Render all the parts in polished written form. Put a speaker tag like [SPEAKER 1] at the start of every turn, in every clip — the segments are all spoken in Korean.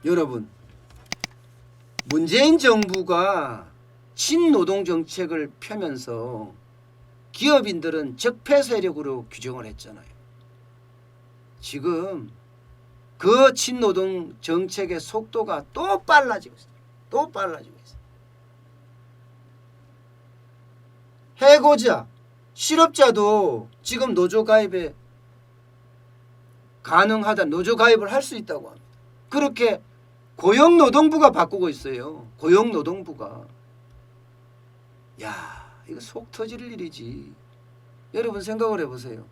[SPEAKER 1] 여러분, 문재인 정부가 친노동 정책을 펴면서 기업인들은 적폐 세력으로 규정을 했잖아요. 지금 그 친노동 정책의 속도가 또 빨라지고 있어요. 또 빨라지고 있어요. 해고자, 실업자도 지금 노조 가입에 가능하다. 노조 가입을 할 수 있다고 합니다. 그렇게 고용노동부가 바꾸고 있어요. 고용노동부가. 야, 이거 속 터질 일이지. 여러분 생각을 해보세요.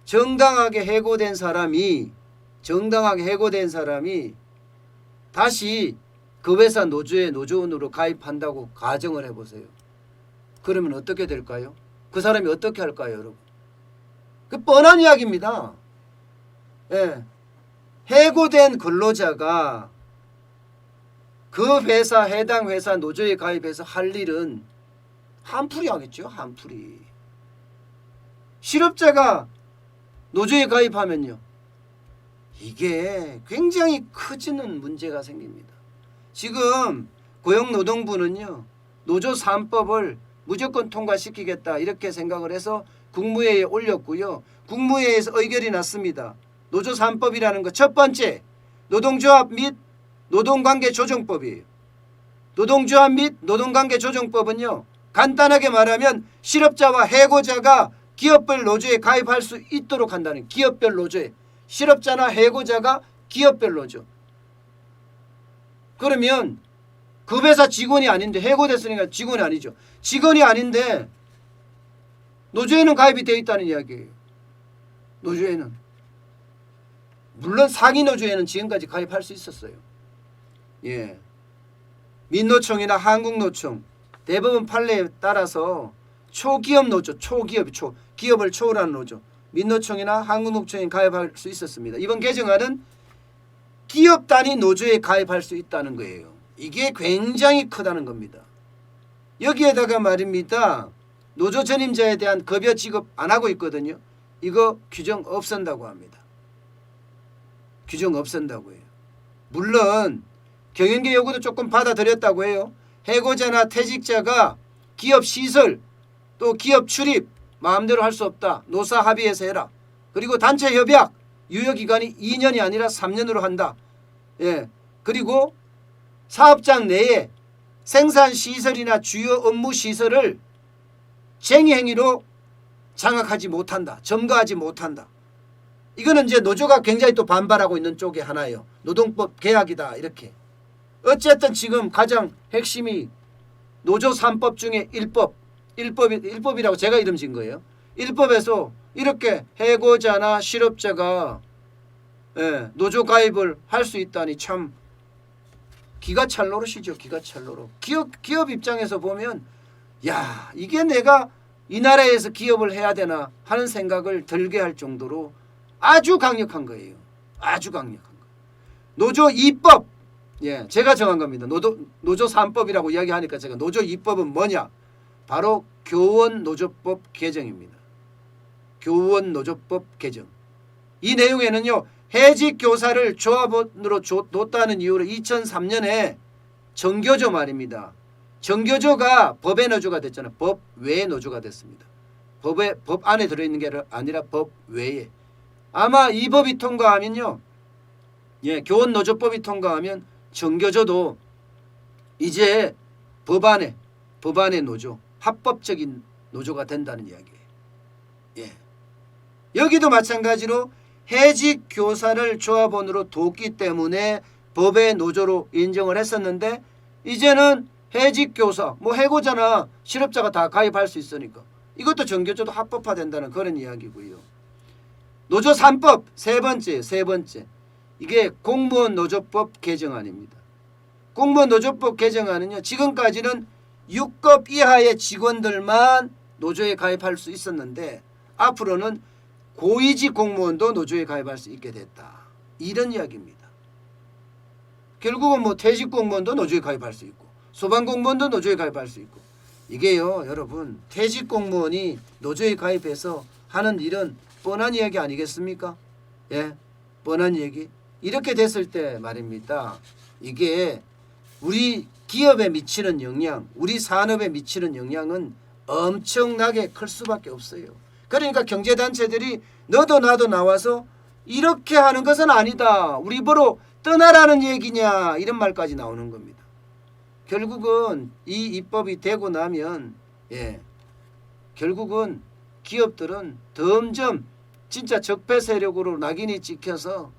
[SPEAKER 1] 정당하게 해고된 사람이 다시 그 회사 노조에 노조원으로 가입한다고 가정을 해보세요. 그러면 어떻게 될까요? 그 사람이 어떻게 할까요, 여러분? 그 뻔한 이야기입니다. 예. 해고된 근로자가 그 회사, 해당 회사 노조에 가입해서 할 일은 한풀이 하겠죠. 한풀이. 실업자가 노조에 가입하면요, 이게 굉장히 커지는 문제가 생깁니다. 지금 고용노동부는요, 노조 3법을 무조건 통과시키겠다 이렇게 생각을 해서 국무회의에 올렸고요. 국무회의에서 의결이 났습니다. 노조 3법이라는 것, 첫 번째, 노동조합 및 노동관계 조정법이에요. 노동조합 및 노동관계 조정법은요, 간단하게 말하면 실업자와 해고자가 기업별 노조에 가입할 수 있도록 한다는, 기업별 노조에, 실업자나 해고자가 기업별 노조. 그러면 그 회사 직원이 아닌데, 해고됐으니까 직원이 아니죠. 직원이 아닌데 노조에는 가입이 되어 있다는 이야기예요. 노조에는. 물론 상위 노조에는 지금까지 가입할 수 있었어요. 예. 민노총이나 한국노총, 대법원 판례에 따라서 초기업 노조, 기업을 초월하는 노조, 민노총이나 한국노총에 가입할 수 있었습니다. 이번 개정안은 기업 단위 노조에 가입할 수 있다는 거예요. 이게 굉장히 크다는 겁니다. 여기에다가 말입니다, 노조 전임자에 대한 급여 지급 안 하고 있거든요. 이거 규정 없앤다고 합니다. 규정 없앤다고 해요. 물론 경영계 요구도 조금 받아들였다고 해요. 해고자나 퇴직자가 기업 시설 또 기업 출입 마음대로 할 수 없다. 노사 합의해서 해라. 그리고 단체 협약 유효기간이 2년이 아니라 3년으로 한다. 예. 그리고 사업장 내에 생산시설이나 주요 업무시설을 쟁의행위로 장악하지 못한다. 점거하지 못한다. 이거는 이제 노조가 굉장히 또 반발하고 있는 쪽에 하나예요. 노동법 개혁이다 이렇게. 어쨌든 지금 가장 핵심이 노조 3법 중에 1법이라고 제가 이름 지은 거예요. 1법에서 이렇게 해고자나 실업자가 노조 가입을 할 수 있다니 참 기가 찰 노릇이죠. 기가 찰 노릇. 기업 입장에서 보면 야, 이게 내가 이 나라에서 기업을 해야 되나 하는 생각을 들게 할 정도로 아주 강력한 거예요. 아주 강력한 거. 노조 2법. 예, 제가 정한 겁니다. 노조 3법이라고 이야기하니까 제가 노조 2법은 뭐냐? 바로 교원노조법 개정입니다. 교원노조법 개정. 이 내용에는요, 해직 교사를 조합원으로 뒀다는 이유로 2003년에 정교조 말입니다. 정교조가 법의 노조가 됐잖아요. 법 외의 노조가 됐습니다. 법 안에 들어있는 게 아니라 법 외에. 아마 이 법이 통과하면요, 예, 교원노조법이 통과하면 정교조도 이제 법안의 노조, 합법적인 노조가 된다는 이야기예요. 예. 여기도 마찬가지로 해직 교사를 조합원으로 뒀기 때문에 법의 노조로 인정을 했었는데, 이제는 해직 교사, 해고자나 실업자가 다 가입할 수 있으니까 이것도 정교조도 합법화된다는 그런 이야기고요. 노조 3법 세 번째. 이게 공무원 노조법 개정안입니다. 공무원 노조법 개정안은요, 지금까지는 6급 이하의 직원들만 노조에 가입할 수 있었는데 앞으로는 고위직 공무원도 노조에 가입할 수 있게 됐다. 이런 이야기입니다. 결국은 퇴직 공무원도 노조에 가입할 수 있고 소방 공무원도 노조에 가입할 수 있고, 이게요, 여러분, 퇴직 공무원이 노조에 가입해서 하는 일은 뻔한 이야기 아니겠습니까? 예, 뻔한 얘기. 이렇게 됐을 때 말입니다. 이게 우리 기업에 미치는 영향, 우리 산업에 미치는 영향은 엄청나게 클 수밖에 없어요. 그러니까 경제단체들이 너도 나도 나와서 이렇게 하는 것은 아니다. 우리 보러 떠나라는 얘기냐 이런 말까지 나오는 겁니다. 결국은 이 입법이 되고 나면 결국은 기업들은 점점 진짜 적폐 세력으로 낙인이 찍혀서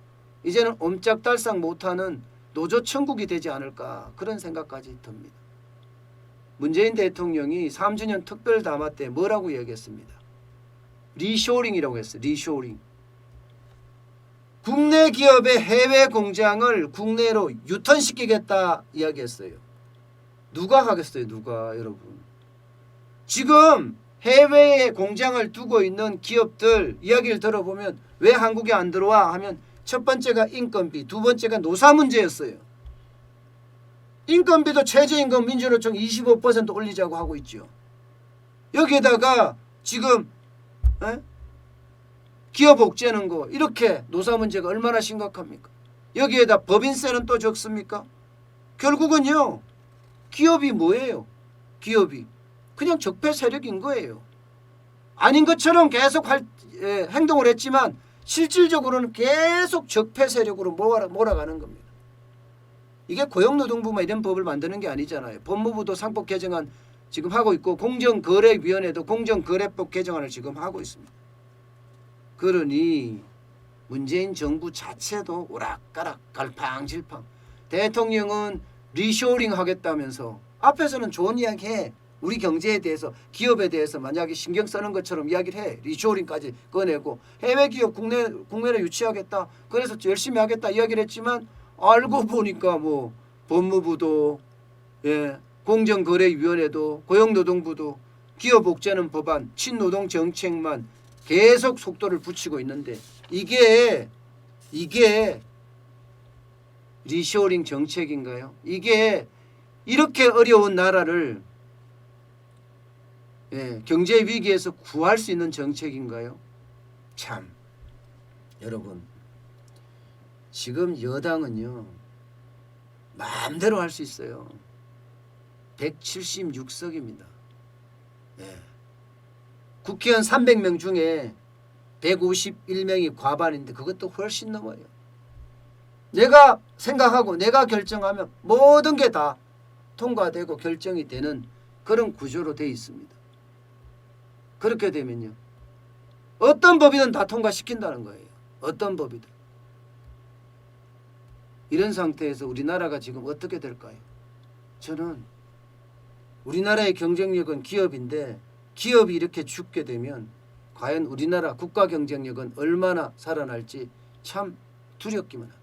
[SPEAKER 1] 이제는 옴짝달싹 못하는 노조 천국이 되지 않을까 그런 생각까지 듭니다. 문재인 대통령이 3주년 특별 담화 때 뭐라고 얘기했습니다. 리쇼링이라고 했어요. 리쇼링. 국내 기업의 해외 공장을 국내로 유턴시키겠다 이야기했어요. 누가 하겠어요? 누가 여러분. 지금 해외에 공장을 두고 있는 기업들 이야기를 들어보면 왜 한국에 안 들어와 하면 첫 번째가 인건비, 두 번째가 노사 문제였어요. 인건비도 최저임금 민주노총 25% 올리자고 하고 있죠. 여기에다가 지금 기업 옥죄는 거 이렇게 노사 문제가 얼마나 심각합니까? 여기에다 법인세는 또 적습니까? 결국은요. 기업이 뭐예요? 기업이 그냥 적폐 세력인 거예요. 아닌 것처럼 계속 행동을 했지만 실질적으로는 계속 적폐 세력으로 몰아가는 겁니다. 이게 고용노동부만 이런 법을 만드는 게 아니잖아요. 법무부도 상법 개정안 지금 하고 있고 공정거래위원회도 공정거래법 개정안을 지금 하고 있습니다. 그러니 문재인 정부 자체도 오락가락 갈팡질팡. 대통령은 리쇼링 하겠다면서 앞에서는 좋은 이야기 해. 우리 경제에 대해서 기업에 대해서 만약에 신경 쓰는 것처럼 이야기를 해. 리쇼링까지 꺼내고 해외 기업 국내로 유치하겠다. 그래서 열심히 하겠다 이야기를 했지만 알고 보니까 뭐 법무부도 공정거래위원회도 고용노동부도 기업 옥죄는 법안 친노동 정책만 계속 속도를 붙이고 있는데 이게 리쇼링 정책인가요? 이게 이렇게 어려운 나라를 경제 위기에서 구할 수 있는 정책인가요? 참 여러분 지금 여당은요 마음대로 할 수 있어요. 176석입니다. 국회의원 300명 중에 151명이 과반인데 그것도 훨씬 넘어요. 내가 생각하고 내가 결정하면 모든 게 다 통과되고 결정이 되는 그런 구조로 되어 있습니다. 그렇게 되면요. 어떤 법이든 다 통과시킨다는 거예요. 어떤 법이든. 이런 상태에서 우리나라가 지금 어떻게 될까요? 저는 우리나라의 경쟁력은 기업인데 기업이 이렇게 죽게 되면 과연 우리나라 국가 경쟁력은 얼마나 살아날지 참 두렵기만 합니다.